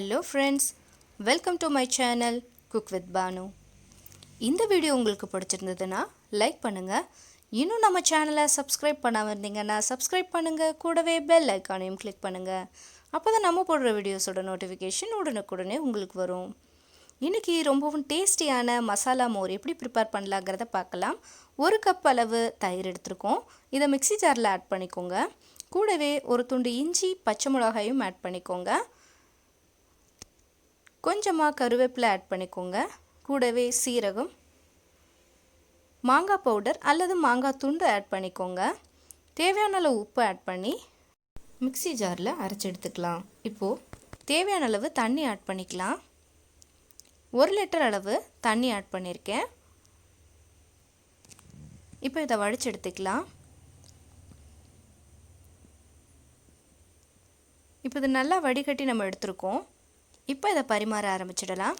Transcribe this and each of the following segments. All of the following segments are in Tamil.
Hello friends, welcome to my channel Cook with Banu. இந்த வீடியோ உங்களுக்கு பிடிச்சிருந்ததுன்னா லைக் பண்ணுங்க. இன்னும் நம்ம சேனலை சப்ஸ்கிரைப் பண்ணாம இருந்தீங்கன்னா சப்ஸ்கிரைப் பண்ணுங்க. கூடவே பெல் ஐகானையும் கிளிக் பண்ணுங்க. அப்பதான் நம்ம போடுற வீடியோஸோட நோட்டிஃபிகேஷன் உடனுக்குடனே உங்களுக்கு வரும். இன்னைக்கு ரொம்பவும் டேஸ்டியான மசாலா மோர் எப்படி ப்ரிப்பேர் பண்ணலாங்கிறத பார்க்கலாம். 1 கப் அளவு தயிர் எடுத்துருக்கோம். இதை மிக்ஸி ஜாரில் ஆட் பண்ணிக்கோங்க. கூடவே ஒரு துண்டு இஞ்சி பச்சை மிளகாயும் ஆட் பண்ணிக்கோங்க. கொஞ்சமாக கருவேப்பிலை ஆட் பண்ணிக்கோங்க. கூடவே சீரகம், மாங்காய் பவுடர் அல்லது மாங்காய் துண்டு ஆட் பண்ணிக்கோங்க. தேவையான அளவு உப்பு ஆட் பண்ணி மிக்ஸி ஜாரில் அரைச்சி எடுத்துக்கலாம். இப்போது தேவையான அளவு தண்ணி ஆட் பண்ணிக்கலாம். 1 லிட்டர் அளவு தண்ணி ஆட் பண்ணியிருக்கேன். இப்போ இதை வடித்து எடுத்துக்கலாம். இப்போ இது நல்லா வடிகட்டி நம்ம எடுத்துருக்கோம். இப்போ இதை பரிமாற ஆரம்பிச்சிடலாம்.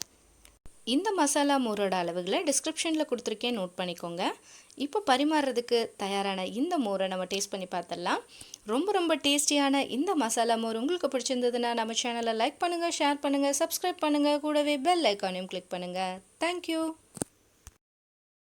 இந்த மசாலா மோரோட அளவுகளை டிஸ்கிரிப்ஷனில் கொடுத்துருக்கேன், நோட் பண்ணிக்கோங்க. இப்போ பரிமாறுறதுக்கு தயாரான இந்த மோரை நம்ம டேஸ்ட் பண்ணி பார்த்துடலாம். ரொம்ப டேஸ்டியான இந்த மசாலா மோர் உங்களுக்கு பிடிச்சிருந்ததுன்னா நம்ம சேனலை லைக் பண்ணுங்கள், ஷேர் பண்ணுங்கள், சப்ஸ்கிரைப் பண்ணுங்கள். கூடவே பெல் ஐக்கானையும் கிளிக் பண்ணுங்கள். தேங்க்யூ.